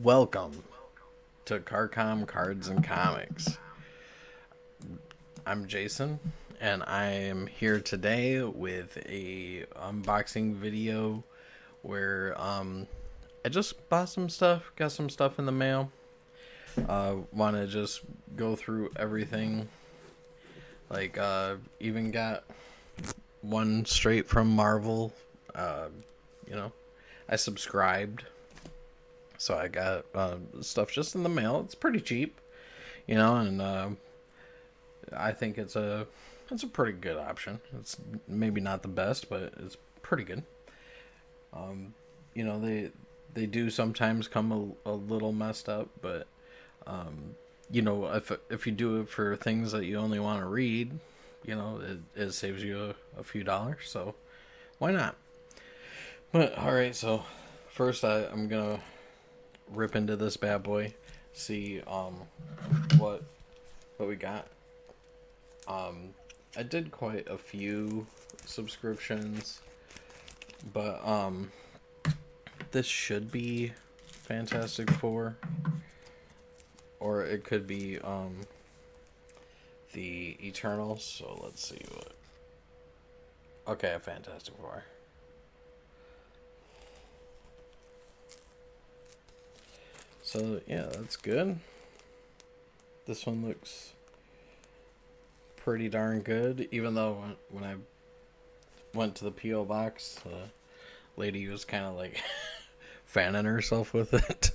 Welcome to Karkom Cards and Comics. I'm Jason, and I am here today with a unboxing video where I just bought some stuff, got some stuff in the mail. Want to just go through everything. Even got one straight from Marvel. Uh, you know, I subscribed, so I got stuff just in the mail. It's pretty cheap, and I think it's a pretty good option. It's maybe not the best, but it's pretty good. Um, they do sometimes come a little messed up, but if you do it for things that you only want to read, it saves you a few dollars. So why not? But all right, so first I'm gonna rip into this bad boy, see what we got. I did quite a few subscriptions, but this should be Fantastic Four, or it could be the Eternals. So let's see what. Okay, Fantastic Four. So yeah, that's good. This one looks pretty darn good, even though when I went to the P.O. box, the lady was kind of like fanning herself with it.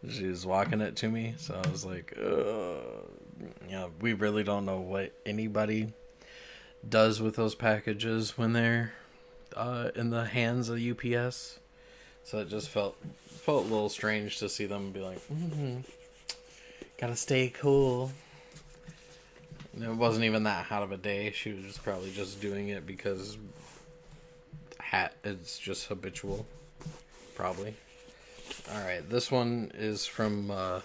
She was walking it to me, so I was like, we really don't know what anybody does with those packages when they're in the hands of UPS. So it just felt a little strange to see them be like, gotta stay cool. It wasn't even that hot of a day. She was probably just doing it because it's just habitual. Probably. Alright, this one is from a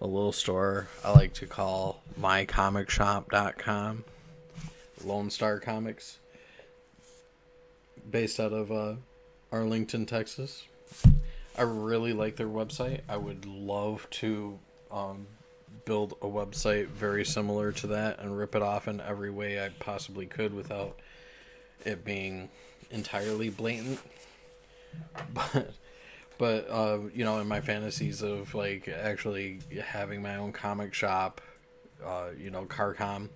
little store I like to call mycomicshop.com. Lone Star Comics. Based out of Arlington, Texas. I really like their website. I would love to build a website very similar to that and rip it off in every way I possibly could without it being entirely blatant. But in my fantasies of like actually having my own comic shop, Karkom,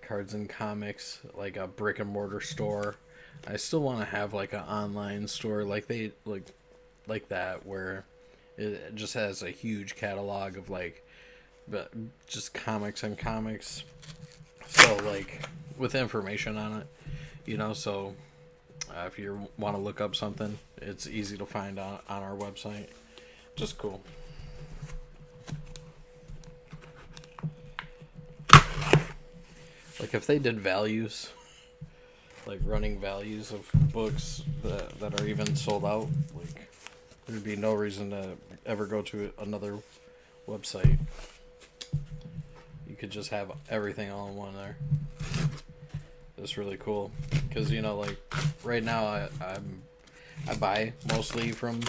Cards and Comics, like a brick and mortar store. I still want to have like an online store like that where it just has a huge catalog of but just comics and comics. So like with information on it, so if you want to look up something, it's easy to find on our website. Just cool. Like if they did values, like running values of books that are even sold out, like there'd be no reason to ever go to another website. You could just have everything all in one there. That's really cool because right now I buy mostly from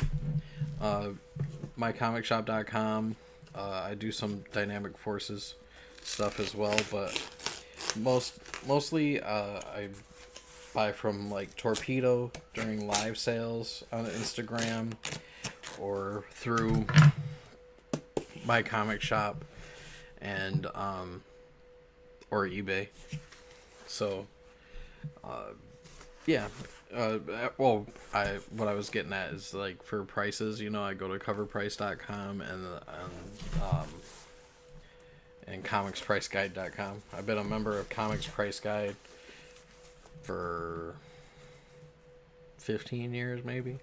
mycomicshop.com. I do some Dynamic Forces stuff as well, but mostly I buy from like Torpedo during live sales on Instagram or through my comic shop and or eBay. So yeah. What I was getting at is like for prices, I go to coverprice.com and comicspriceguide.com. I've been a member of Comics Price Guide for 15 years maybe.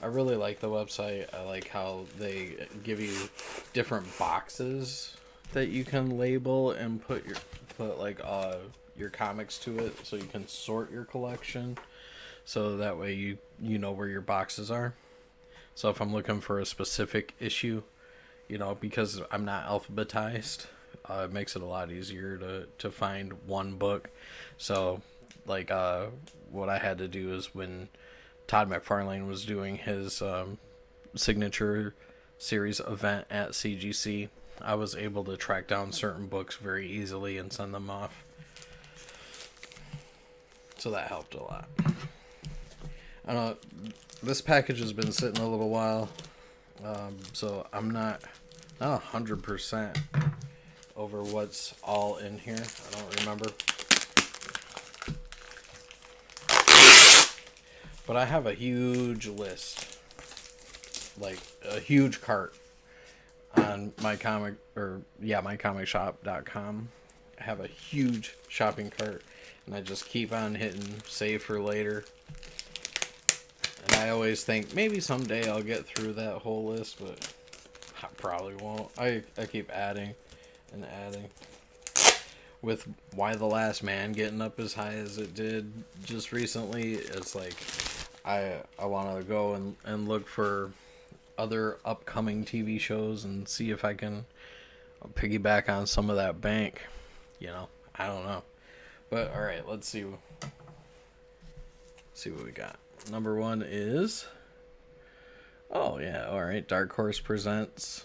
I really like the website. I like how they give you different boxes that you can label and put your comics to it, so you can sort your collection. So that way you know where your boxes are. So if I'm looking for a specific issue, because I'm not alphabetized, it makes it a lot easier to find one book. So what I had to do is when Todd McFarlane was doing his signature series event at CGC, I was able to track down certain books very easily and send them off. So that helped a lot. I know this package has been sitting a little while, so I'm not 100% over what's all in here. I don't remember. But I have a huge list, like a huge cart on mycomicshop.com. I have a huge shopping cart, and I just keep on hitting save for later. And I always think maybe someday I'll get through that whole list, but I probably won't. I keep adding and adding. With Why the Last Man getting up as high as it did just recently, it's like I want to go and look for other upcoming TV shows and see if I can piggyback on some of that bank. You know, I don't know. But all right, let's see what we got. Number 1 is, oh yeah, all right, Dark Horse presents.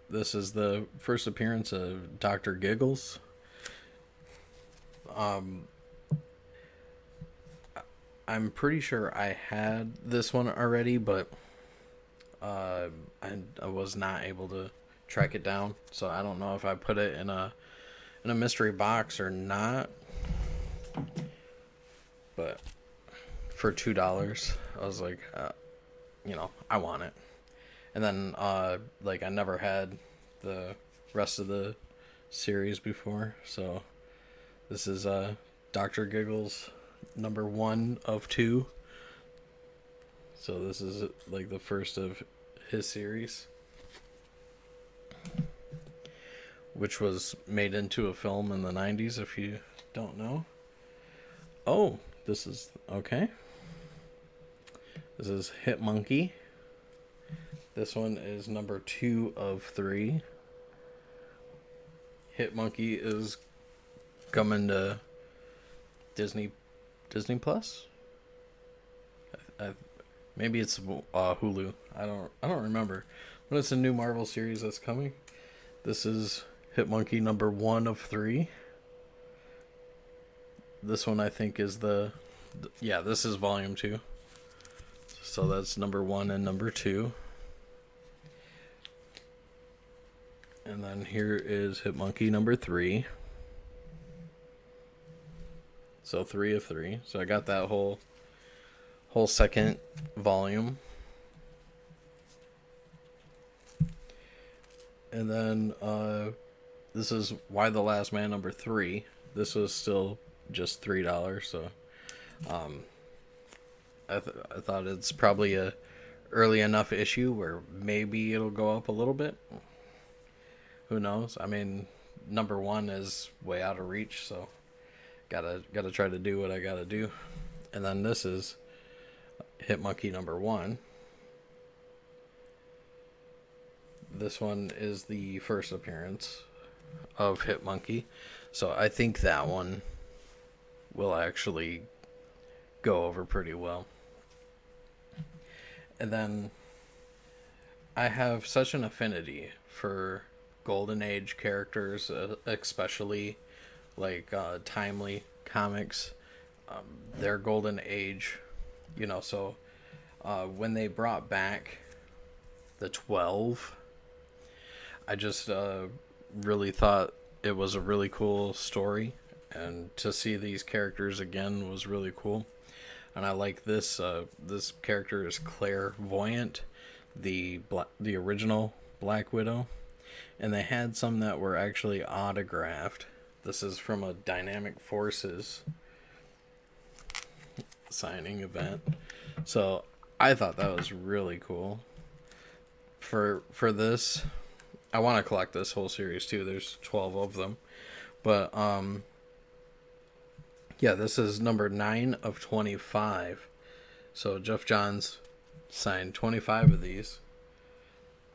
This is the first appearance of Dr. Giggles. I'm pretty sure I had this one already, but I was not able to track it down, so I don't know if I put it in a mystery box or not. But for $2, I was like, I want it. And then, I never had the rest of the series before, so this is Dr. Giggles number 1 of 2. So this is like the first of his series, which was made into a film in the 90s, if you don't know. Oh, this is okay. This is Hit Monkey. This one is number 2 of 3. Hit Monkey is coming to Disney Plus. Maybe it's Hulu. I don't remember. But it's a new Marvel series that's coming. This is Hit Monkey number 1 of 3. This one I think is this is volume 2. So that's number 1 and number 2. And then here is Hit Monkey number 3. So 3 of 3. So I got that whole second volume. And then this is Why the Last Man number 3. This was still just $3, so I thought it's probably a early enough issue where maybe it'll go up a little bit. Who knows? I mean, number 1 is way out of reach, so gotta try to do what I gotta do. And then this is Hit Monkey number 1. This one is the first appearance of Hit Monkey, so I think that one will actually go over pretty well. And then I have such an affinity for Golden Age characters, especially like timely comics. Their Golden Age, so when they brought back the 12, I just really thought it was a really cool story, and to see these characters again was really cool. And I like this. This character is Clairvoyant, the original Black Widow, and they had some that were actually autographed. This is from a Dynamic Forces signing event, so I thought that was really cool. For this, I want to collect this whole series too. There's 12 of them, but yeah, this is number 9 of 25. So Jeff Johns signed 25 of these,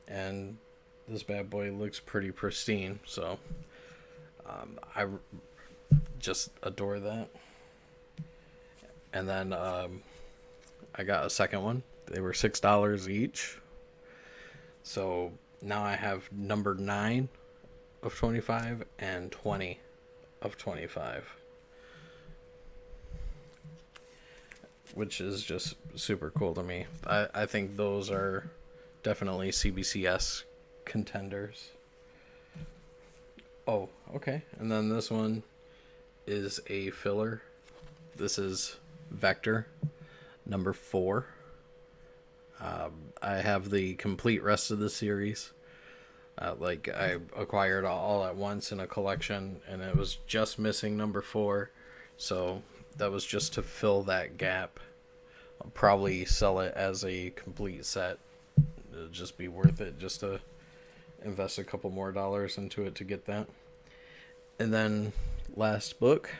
and this bad boy looks pretty pristine. So I just adore that. And then I got a second one. They were $6 each. So now I have number 9 of 25 and 20 of 25, which is just super cool to me. I think those are definitely CBCS contenders. Oh, okay. And then this one is a filler. This is Vector number 4. I have the complete rest of the series. I acquired all at once in a collection, and it was just missing number 4. So that was just to fill that gap. I'll probably sell it as a complete set. It'll just be worth it just to invest a couple more dollars into it to get that. And then last book,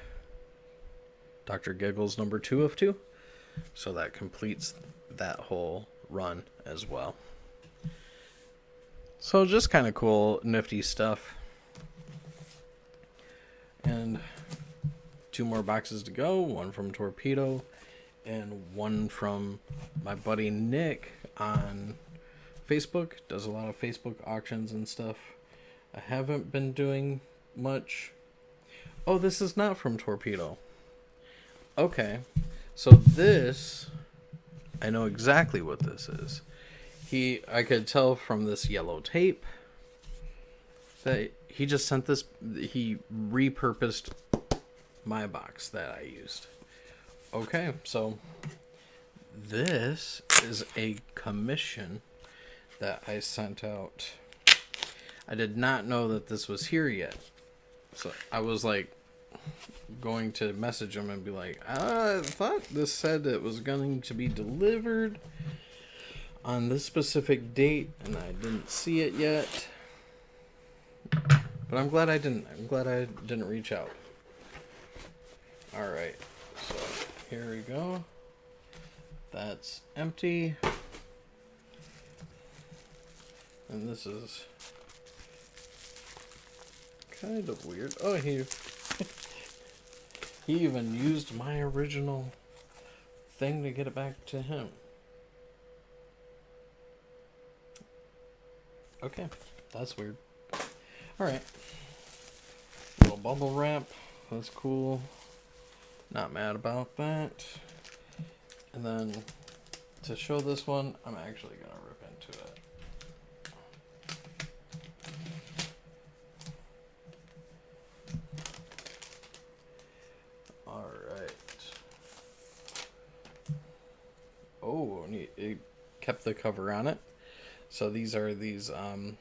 Dr. Giggles number 2 of 2. So that completes that whole run as well. So just kind of cool, nifty stuff. And 2 more boxes to go. One from Torpedo and one from my buddy Nick on Facebook. Does a lot of Facebook auctions and stuff. I haven't been doing much. Oh, this is not from Torpedo. Okay. So this, I know exactly what this is. I could tell from this yellow tape that he just sent this, he repurposed my box that I used. Okay, so this is a commission that I sent out. I did not know that this was here yet. So I was like going to message him and be like, I thought this said it was going to be delivered on this specific date, and I didn't see it yet. But I'm glad I didn't. I'm glad I didn't reach out. Alright, so here we go. That's empty. And this is kind of weird. Oh, he even used my original thing to get it back to him. Okay, that's weird. Alright. Little bubble wrap. That's cool. Not mad about that. And then to show this one, I'm actually going to rip into it. Alright. Oh, it kept the cover on it. So these are these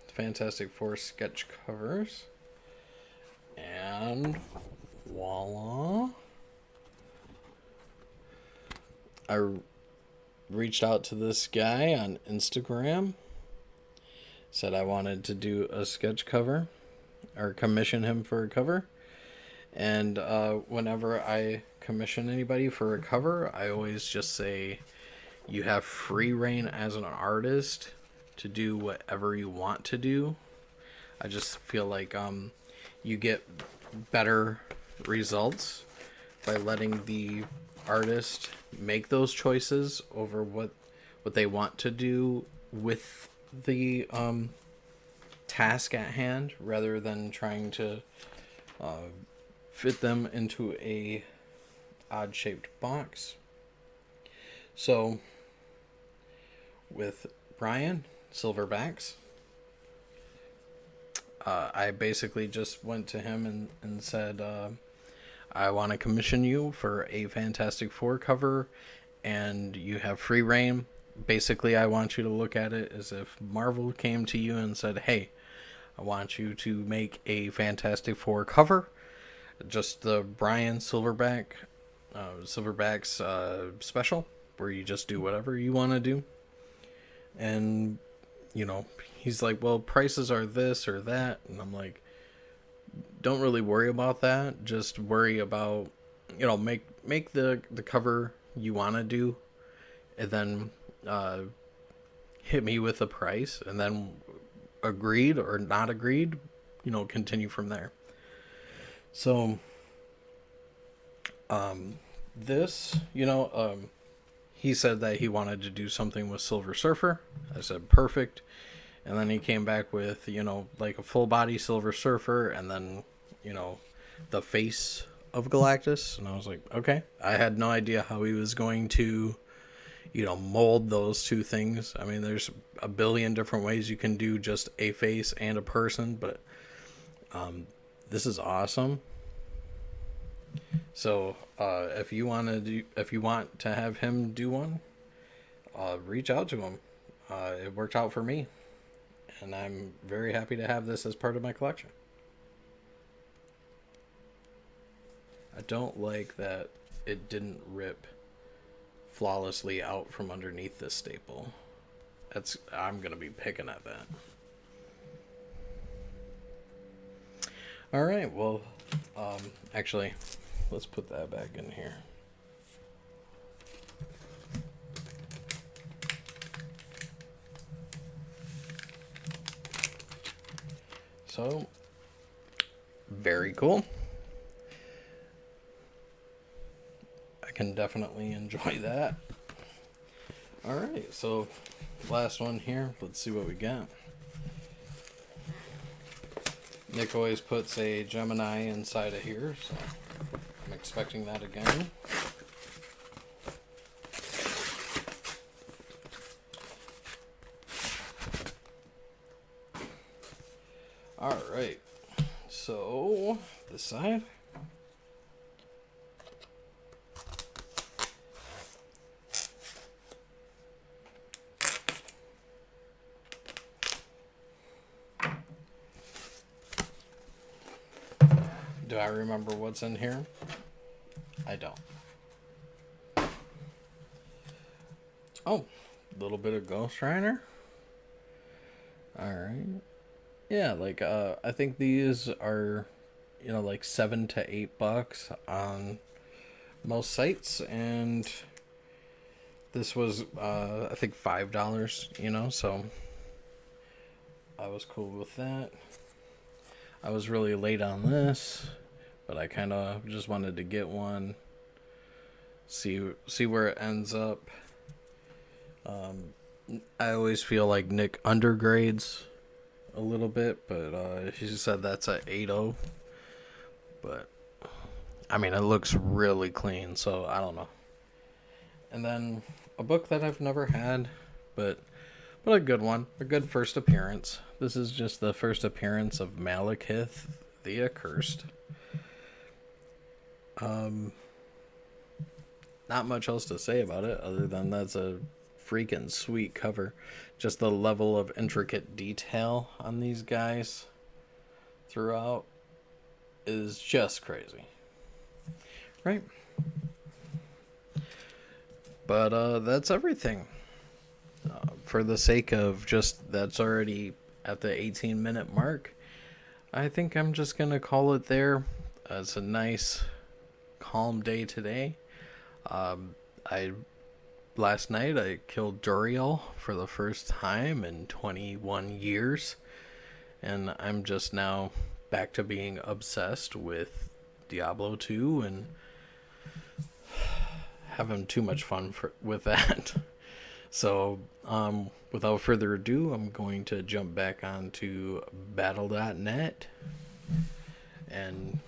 Fantastic Four sketch covers. And voila. I reached out to this guy on Instagram. Said I wanted to do a sketch cover. Or commission him for a cover. And whenever I commission anybody for a cover, I always just say, you have free reign as an artist to do whatever you want to do. I just feel like you get better results by letting the artist make those choices over what they want to do with the task at hand, rather than trying to fit them into a odd shaped box. So with Brian Silverbacks, I basically just went to him and said, I want to commission you for a Fantastic Four cover, and you have free reign. Basically, I want you to look at it as if Marvel came to you and said, hey, I want you to make a Fantastic Four cover. Just the Brian Silverbacks special, where you just do whatever you want to do. And, you know, he's like, well, prices are this or that. And I'm like, don't really worry about that. Just worry about, you know, make the cover you want to do, and then hit me with a price, and then agreed or not agreed, you know, continue from there. So this, you know, he said that he wanted to do something with Silver Surfer. I said perfect. And then he came back with, like a full body Silver Surfer and then, the face of Galactus. And I was like, okay. I had no idea how he was going to, mold those two things. I mean, there's a billion different ways you can do just a face and a person, but this is awesome. So if you want to have him do one, reach out to him. It worked out for me, and I'm very happy to have this as part of my collection. I don't like that it didn't rip flawlessly out from underneath this staple. I'm gonna be picking at that. All right, well, actually, let's put that back in here. So, very cool. I can definitely enjoy that. All right, so last one here. Let's see what we got. Nick always puts a Gemini inside of here, so I'm expecting that again. All right, so this side. Do I remember what's in here? I don't. Oh, a little bit of Ghost Rider. All right. Yeah, like I think these are, like $7 to $8 on most sites, and this was I think $5. So I was cool with that. I was really late on this, but I kind of just wanted to get one, see where it ends up. I always feel like Nick undergrades a little bit, but he said that's a 8.0. But I mean, it looks really clean, so I don't know. And then a book that I've never had, but a good one, a good first appearance. This is just the first appearance of Malekith the Accursed. Not much else to say about it other than that's a freaking sweet cover. Just the level of intricate detail on these guys throughout is just crazy. Right? But that's everything. For the sake of just that's already at the 18-minute mark, I think I'm just going to call it there. It's a nice, calm day today. Last night I killed Duriel for the first time in 21 years, and I'm just now back to being obsessed with Diablo 2 and having too much fun with that. So, without further ado, I'm going to jump back onto battle.net and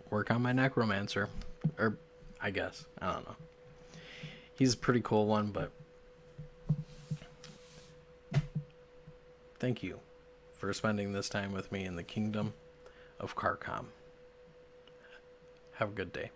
work on my necromancer. Or, I guess. I don't know. He's a pretty cool one, but thank you for spending this time with me in the kingdom of Karkom. Have a good day.